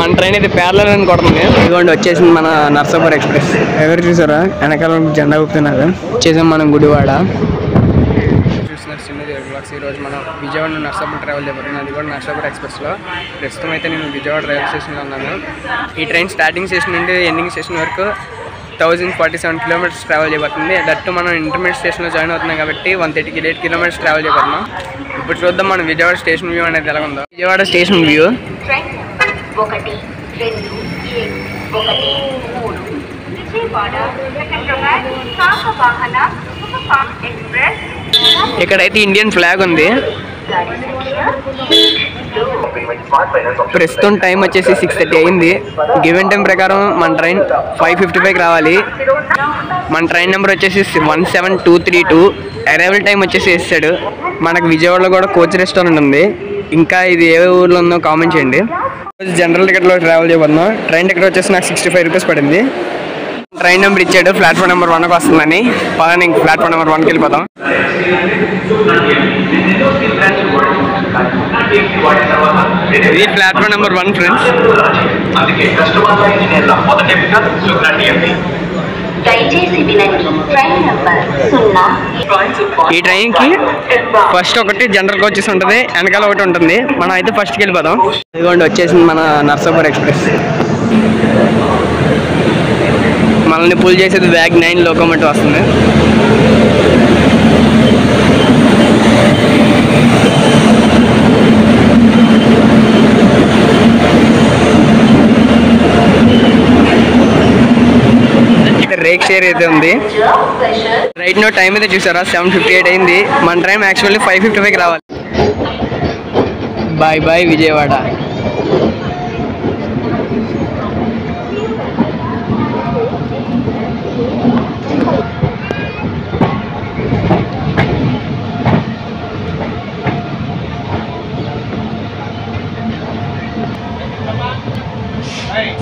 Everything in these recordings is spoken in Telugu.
మన ట్రైన్ అయితే ప్యారలల్ అని కొడుతుంది. ఇదిగోండి వచ్చేసింది మన నర్సాపూర్ ఎక్స్ప్రెస్. ఎవరు చూసారా వెనకాల జెండా ఊపుతున్నారు. వచ్చేసాం మనం గుడివాడ. చూస్తున్నారు చిన్నది బ్లాగ్స్. ఈరోజు మనం విజయవాడ నుండి నర్సాపూర్ ట్రావెల్ చేయబోతున్నాం. అది కూడా నర్సాపూర్ ఎక్స్ప్రెస్లో. ప్రస్తుతం అయితే నేను విజయవాడ రైల్వే స్టేషన్లో ఉన్నాను. ఈ ట్రైన్ స్టార్టింగ్ స్టేషన్ నుండి ఎండింగ్ స్టేషన్ వరకు 1047 కిలోమీటర్స్ ట్రావెల్ చేయబోతుంది. దట్టు మనం ఇంటర్మీడియట్ స్టేషన్లో జాయిన్ అవుతున్నాం కాబట్టి 138 కిలోమీటర్స్ ట్రావెల్ చేయబోతున్నాం. ఇప్పుడు చూద్దాం మనం విజయవాడ స్టేషన్ వ్యూ అనేది ఎలా ఉందో. Vijayawada station view. ఇక్కడైతే ఇండియన్ ఫ్లాగ్ ఉంది. ప్రస్తుతం టైం వచ్చేసి 6:30 అయింది. గివెన్ టైం ప్రకారం మన ట్రైన్ 5:55కి రావాలి. మన ట్రైన్ నెంబర్ వచ్చేసి 17232. అరైవల్ టైం వచ్చేసి వేసాడు. మనకు విజయవాడలో కూడా కోచ్ రెస్టారెంట్ ఉంది. ఇంకా ఇది ఏ ఊర్లో ఉందో కామెంట్ చేయండి. జనరల్ టికెట్లో ట్రావెల్ చేయబోతున్నాం. ట్రైన్ టికెట్ వచ్చేసి నాకు 65 రూపీస్ పడింది. ట్రైన్ నెంబర్ ఇచ్చాడు. ప్లాట్ఫామ్ నెంబర్ 1కి వస్తుందని. పదని ఇంక ప్లాట్ఫామ్ నెంబర్ 1కి వెళ్ళిపోతాం. ఇది ప్లాట్ఫామ్ నెంబర్ 1 ఫ్రెండ్స్. ఈ ట్రైన్కి ఫస్ట్ ఒకటి జనరల్ కోచెస్ ఉంటుంది, వెనకాల ఒకటి ఉంటుంది. మనం అయితే ఫస్ట్కి వెళ్ళిపోదాం. ఇదిగోండి వచ్చేసింది మన నర్సాపూర్ ఎక్స్ప్రెస్. మనల్ని పుల్ చేసేది బ్యాగ్ 9 లోకోమోటివ్ వస్తుంది. రేక్ షేర్ అయితే ఉంది. రైట్ నో టైం అయితే చూసారా 7:58 అయింది. మన ట్రైన్ యాక్చువల్లీ 5:55కి రావాలి. Bye bye Vijayawada.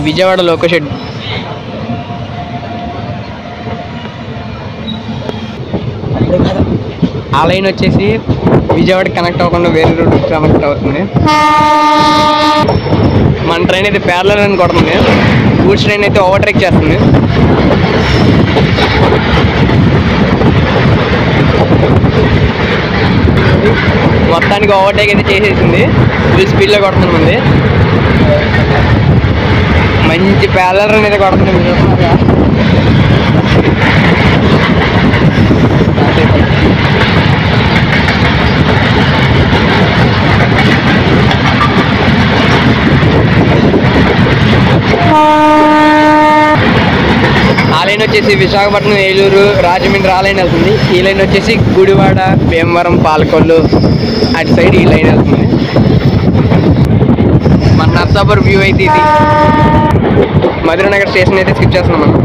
Vijayawada loco shed. ఆ లైన్ వచ్చేసి విజయవాడ కనెక్ట్ అవ్వకుండా వేరే రూట్ కనెక్ట్ అవుతుంది. మన ట్రైన్ అయితే ప్యారలల్ అని కొడుతుంది. గూడ్స్ ట్రైన్ అయితే ఓవర్టేక్ చేస్తుంది. మొత్తానికి ఓవర్టేక్ అయితే చేసేసింది. ఫుల్ స్పీడ్లో కొడుతుంది. మంచి ప్యారలల్ అనేది కొడుతుంది. ఆ లైన్ వచ్చేసి విశాఖపట్నం, ఏలూరు, రాజమండ్రి ఆ లైన్ వెళ్తుంది. ఈ లైన్ వచ్చేసి గుడివాడ, భీమవరం, పాలకొల్లు అటు సైడ్ ఈ లైన్ వెళ్తుంది. మన నర్సాపూర్ వ్యూ అయితే ఇది. మధురనగర్ స్టేషన్ అయితే స్కిప్ చేస్తున్నాం మనం.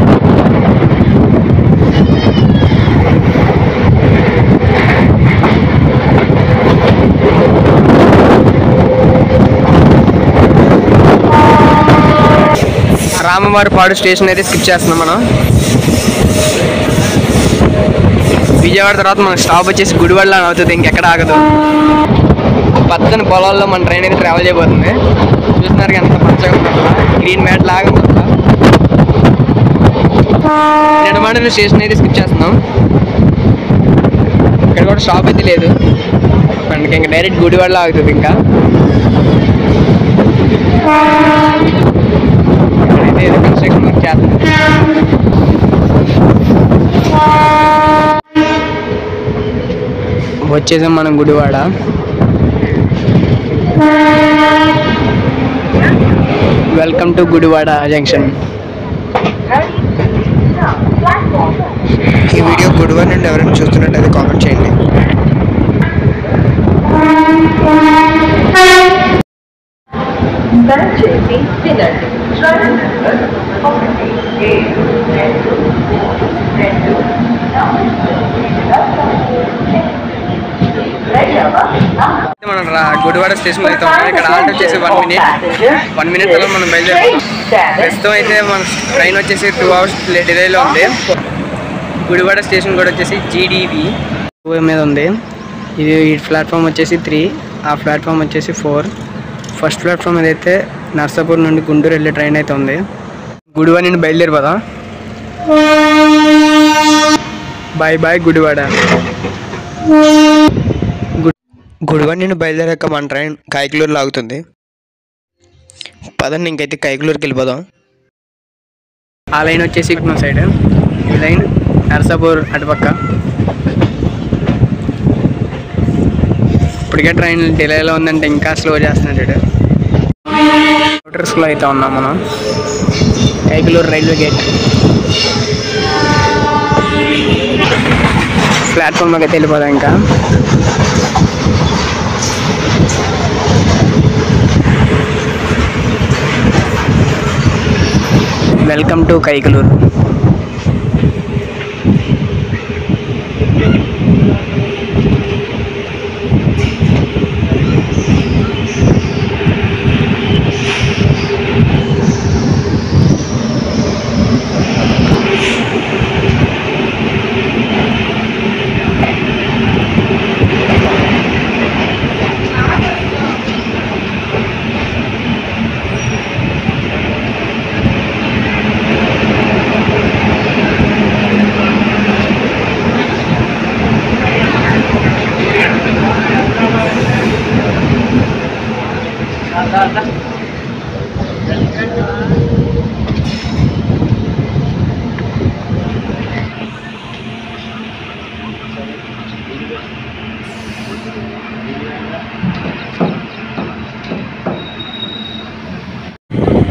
రామవారిపాడు స్టేషన్ అయితే స్కిప్ చేస్తున్నాం మనం. విజయవాడ తర్వాత మన స్టాప్ వచ్చేసి గుడివాడలో అవుతుంది. ఇంకెక్కడ ఆగదు. పచ్చని పొలాల్లో మన ట్రైన్ అయితే ట్రావెల్ చేయబోతుంది. చూస్తున్నారు ఎంత పచ్చగా ఉంటుందో. గ్రీన్ మ్యాట్ లాగా ఉంటుంది. నెడమాడ స్టేషన్ అయితే స్కిప్ చేస్తున్నాం. ఇక్కడ కూడా స్టాప్ అయితే లేదు. ఇంకా డైరెక్ట్ గుడివాడలో ఆగుతుంది. ఇంకా ఏదో కన్స్ట్రక్షన్ వర్క్ చేస్తుంది. వచ్చేసాం మనం Gudivada. Welcome to Gudivada junction. ఈ వీడియో గుడివాడ నుండి ఎవరైనా చూస్తున్నట్లయితే కామెంట్ చేయండి. మనం గుడివాడ స్టేషన్ అయితే ఉన్నాం. ఇక్కడ ఆల్ట్ వచ్చేసి 1 మినిట్ లో మనం బయలుదేరుతాం. ప్రస్తుతం అయితే మన ట్రైన్ వచ్చేసి 2 hours డిలేలో ఉంది. గుడివాడ స్టేషన్ కూడా వచ్చేసి GDV మీద ఉంది. ఇది ఈ ప్లాట్ఫామ్ వచ్చేసి 3, ఆ ప్లాట్ఫామ్ వచ్చేసి 4. ఫస్ట్ ప్లాట్ఫామ్ ఏదైతే నర్సాపూర్ నుండి గుంటూరు వెళ్ళే ట్రైన్ అయితే ఉంది. గుడివాడ నుండి బయలుదేరిపోదాం. Bye bye Gudivada. గుడివాడ నుండి బయలుదేరాక మన ట్రైన్ కైకలూరు లాగుతుంది. పదండి ఇంకైతే కైకలూరుకి వెళ్ళిపోదాం. ఆ లైన్ వచ్చేసి మన సైడ్, ఈ లైన్ నర్సాపూర్ అటుపక్క. ఇప్పటికే ట్రైన్ డిలేలో ఉందంటే ఇంకా స్లో చేస్తున్నాడు. మోటార్స్లో అయితే ఉన్నాం మనం. కైకలూరు రైల్వే గేట్ ప్లాట్ఫామ్లోకి అయితే వెళ్ళిపోదాం. ఇంకా వెల్కమ్ టు కైకలూరు.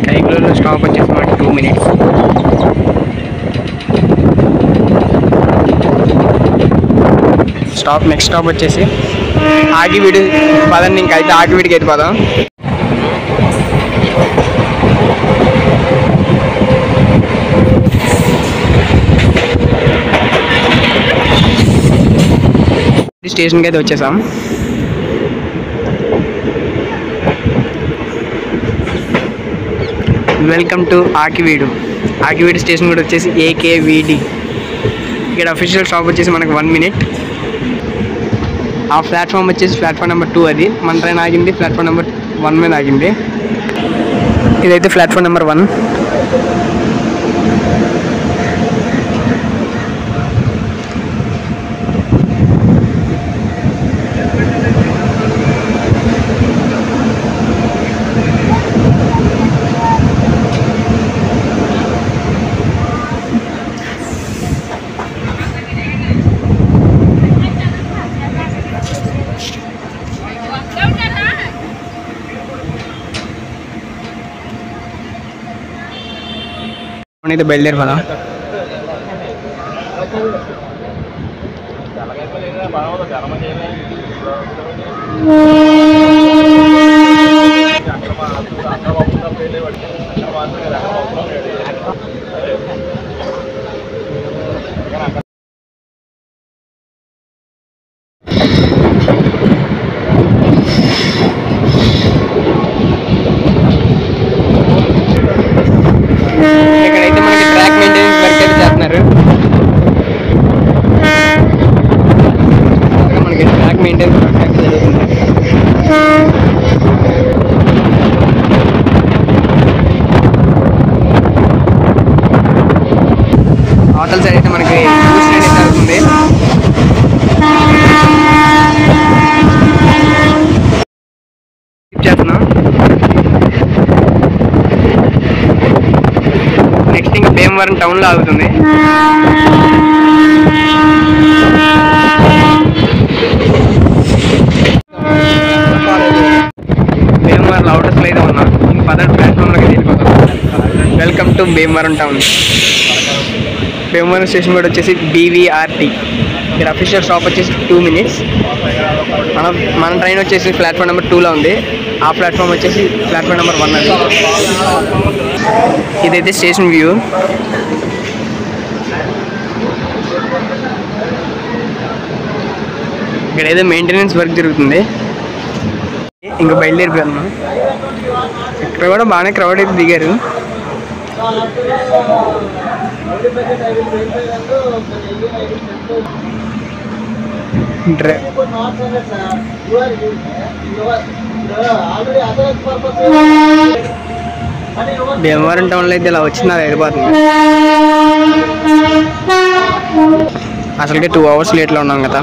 కైకలూరులో స్టాప్ వచ్చేసి మనకి 2 minutes. స్టాప్ నెక్స్ట్ స్టాప్ వచ్చేసి ఆగివీడు. పదండి ఇంకైతే ఆగివీడికి వెళ్ళిపోదాం. స్టేషన్కి అయితే వచ్చేసాం. Welcome to Akividu. Akividu station కూడా వచ్చేసి AKVD. ఇక్కడ అఫీషియల్ స్టాప్ వచ్చేసి మనకు 1 minute. ఆ ప్లాట్ఫామ్ వచ్చేసి ప్లాట్ఫామ్ నెంబర్ 2. అది మన ట్రైన్ ఆగింది ప్లాట్ఫామ్ నెంబర్ 1 మీద ఆగింది. ఇదైతే ప్లాట్ఫామ్ నెంబర్ 1. అయితే బయలుదేరిపోదాం. ఇక్కడైతే మనకి ట్రాక్ మెయింటెనెన్స్ వర్క్ అయితే చేస్తున్నారు. మనకి ట్రాక్ మెయింటెనెన్స్ వర్క్ అయితే జరుగుతుంది. అవతల సైడ్ అయితే మనకి ట్రైన్ అయితే జరుగుతుంది. చేస్తున్నాం. నెక్స్ట్ ఇంకా భీమవరం టౌన్లో ఆగుతుంది. భీమవరం అవుటర్స్లో అయితే ఉన్నాం. ఇంక 10th ప్లాట్ఫామ్లోకి వెళ్ళిపోతాం. Welcome to Bhimavaram town. Bhimavaram station కూడా వచ్చేసి BVRT. ఇక్కడ అఫీషియల్ స్టాప్ వచ్చేసి 2 minutes. మన ట్రైన్ వచ్చేసి ప్లాట్ఫామ్ నెంబర్ 2లో ఉంది. ఆ ప్లాట్ఫామ్ వచ్చేసి ప్లాట్ఫామ్ నెంబర్ 1 అది. ఇదైతే స్టేషన్ వ్యూ. ఇక్కడ ఏదో మెయింటెనెన్స్ వర్క్ జరుగుతుంది. ఇంకా బయలుదేరిపోయాను. ఇక్కడ కూడా బాగానే క్రౌడ్ అయితే దిగారు. భీమవరం టౌన్లో అయితే ఇలా వచ్చింది అది వెళ్ళిపోతుంది. అసలుకే 2 hours లేట్లో ఉన్నాం కదా.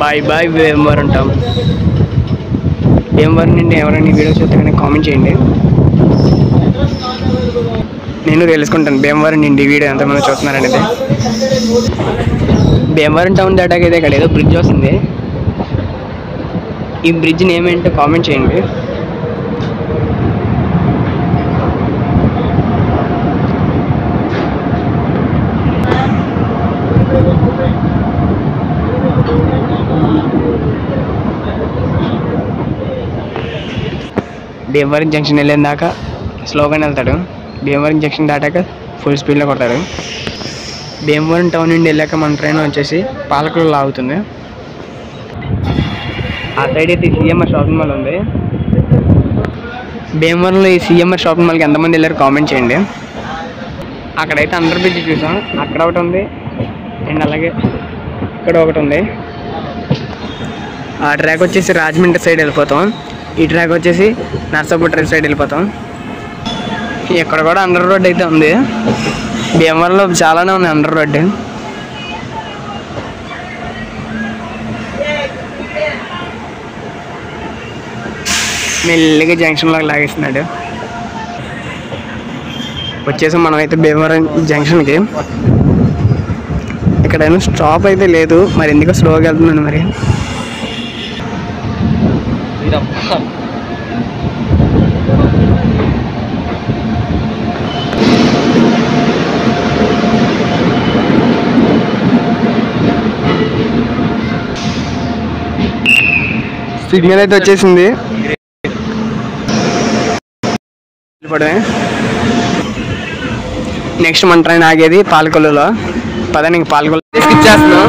Bye bye Bhimavaram town. Bhimavaram నుండి ఎవరైనా వీడియో చూస్తే కనుక కామెంట్ చేయండి, నేను తెలుసుకుంటాను భీమవరం నుండి వీడియో ఎంతమంది చూస్తున్నారనేది. భీమవరం టౌన్ దాటాకైతే ఇక్కడ ఏదో బ్రిడ్జ్ వస్తుంది. ఈ బ్రిడ్జ్ నేమ్ ఏంటో కామెంట్ చేయండి. భీమవరం జంక్షన్ వెళ్ళిన దాకా స్లోగానే వెళ్తాడు, భీమవరం జంక్షన్ దాటాక ఫుల్ స్పీడ్లో కొడతాడు. భీమవరం టౌన్ నుండి వెళ్ళాక మన ట్రైన్ వచ్చేసి పాలకులలో ఆగుతుంది. ఆ సైడ్ అయితే సిఎంఆర్ షాపింగ్ మాల్ ఉంది. భీమవరంలో ఈ సిఎంఆర్ షాపింగ్ మాల్కి ఎంతమంది వెళ్ళారు కామెంట్ చేయండి. అక్కడైతే అండర్ బ్రిడ్జ్ చూసాం, అక్కడ ఒకటి ఉంది అండ్ అలాగే ఇక్కడ ఒకటి ఉంది. ఆ ట్రాక్ వచ్చేసి రాజమండ్రి సైడ్ వెళ్ళిపోతాం, ఈ ట్రాక్ వచ్చేసి నర్సాపూర్ సైడ్ వెళ్ళిపోతాం. ఇక్కడ కూడా అండర్ రోడ్ అయితే ఉంది. భీమవరంలో చాలానే ఉంది అండర్ రోడ్. మెల్లిగా జంక్షన్లోకి లాగేస్తున్నాడు. వచ్చేసాం మనమైతే భీమవరం జంక్షన్కి. ఇక్కడైనా స్టాప్ అయితే లేదు, మరి ఎందుకో స్లోగా వెళ్తున్నాను మరి. సిగ్నల్ అయితే వచ్చేసింది. నెక్స్ట్ మన ట్రైన్ ఆగేది పాలకొల్లులో. పదండి ఇంక పాలకొల్లు స్కిప్ చేస్తున్నాం.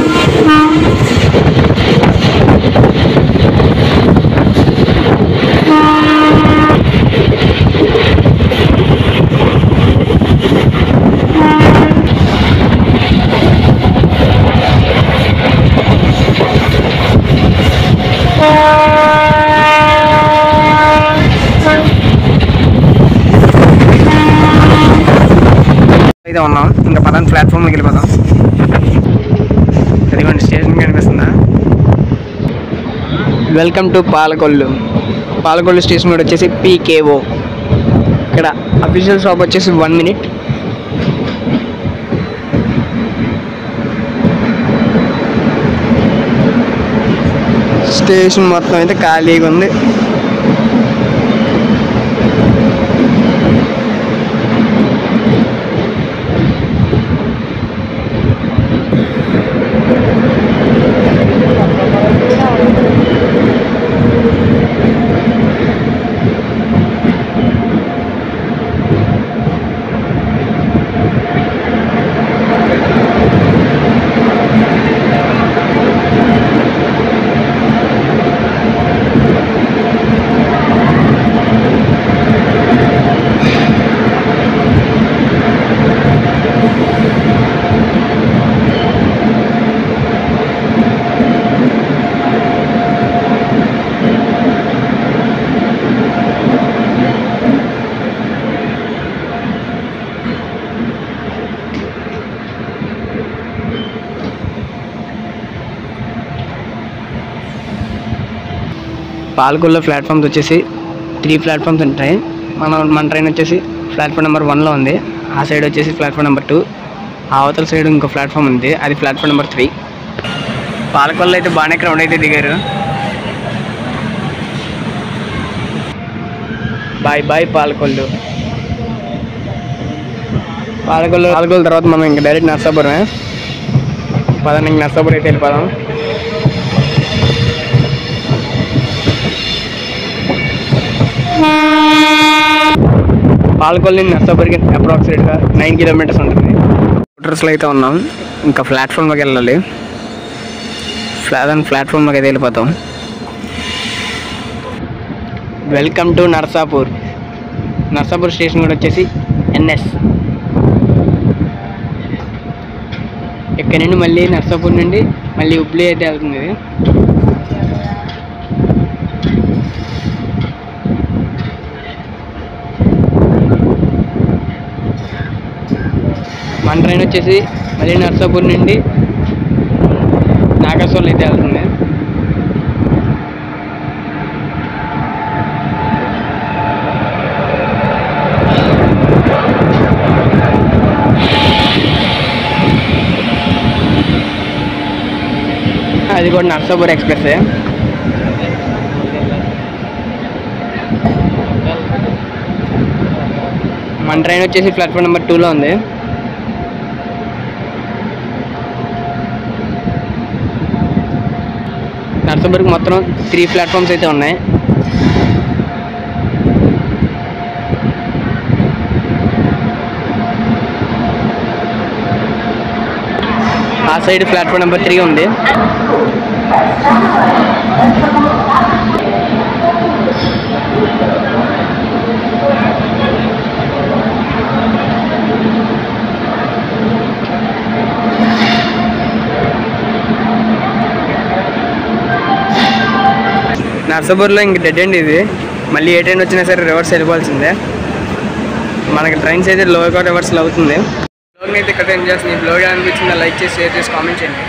అయితే ఉన్నాం, ఇంకా పదండి ప్లాట్ఫామ్కి వెళ్ళిపోదాం. అదిగోండి స్టేషన్ కనిపిస్తుందా. Welcome to Palakollu. Palakollu station కూడా వచ్చేసి PKO. ఇక్కడ అఫీషియల్ షాప్ వచ్చేసి 1 minute. స్టేషన్ మొత్తం అయితే ఖాళీగా ఉంది. పాలకొల్లు ప్లాట్ఫామ్స్ వచ్చేసి 3 ప్లాట్ఫామ్స్ ఉంటాయి. మన ట్రైన్ వచ్చేసి ప్లాట్ఫామ్ నెంబర్ 1లో ఉంది. ఆ సైడ్ వచ్చేసి ప్లాట్ఫామ్ నెంబర్ 2, ఆ అవతల సైడ్ ఇంకో ప్లాట్ఫామ్ ఉంది, అది ప్లాట్ఫామ్ నెంబర్ 3. పాలకొల్లు అయితే బాగానే క్రౌడ్ అయితే దిగారు. Bye bye Palakollu. పాలకొల్లు తర్వాత మనం ఇంకా డైరెక్ట్ నర్సాపురమే. పదండి ఇంక నర్సాపురం అయితే వెళ్ళిపోదాం. పాలకొల్లు నర్సాపురికి అప్రాక్సిమేట్గా 9 kilometers ఉంటుంది. స్కూటర్స్లో అయితే ఉన్నాం, ఇంకా ప్లాట్ఫామ్లోకి వెళ్ళాలి. ప్లాట్ఫామ్లోకి అయితే వెళ్ళిపోతాం. Welcome to Narsapur. Narsapur station కూడా వచ్చేసి NS. ఇక్కడ నుండి మళ్ళీ నర్సాపూర్ నుండి మళ్ళీ హుబ్లీ అయితే వెళ్తుంది ఇది. మన ట్రైన్ వచ్చేసి మళ్ళీ నర్సాపూర్ నుండి నాగర్సోల్ అయితే వెళ్తుంది. అది కూడా నర్సాపూర్ ఎక్స్ప్రెస్. మన ట్రైన్ వచ్చేసి ప్లాట్ఫామ్ నెంబర్ 2లో ఉంది. నర్సాపూర్కి మొత్తం 3 ప్లాట్ఫామ్స్ అయితే ఉన్నాయి. ఆ సైడ్ ప్లాట్ఫామ్ నెంబర్ 3 ఉంది. నర్సాపూర్లో ఇంక డెడ్ ఎండ్ ఇది. మళ్ళీ ఏ ట్రైన్ వచ్చినా సరే రివర్స్ వెళ్ళిపోవాల్సిందే. మనకి ట్రైన్స్ అయితే లో రివర్స్లో అవుతుంది. బ్లాగ్ని అయితే ఇక్కడ ఎంజాయ్ చేస్తుంది. ఈ బ్లాగ్ అనిపించిందా లైక్ చేసి షేర్ చేసి కామెంట్ చేయండి.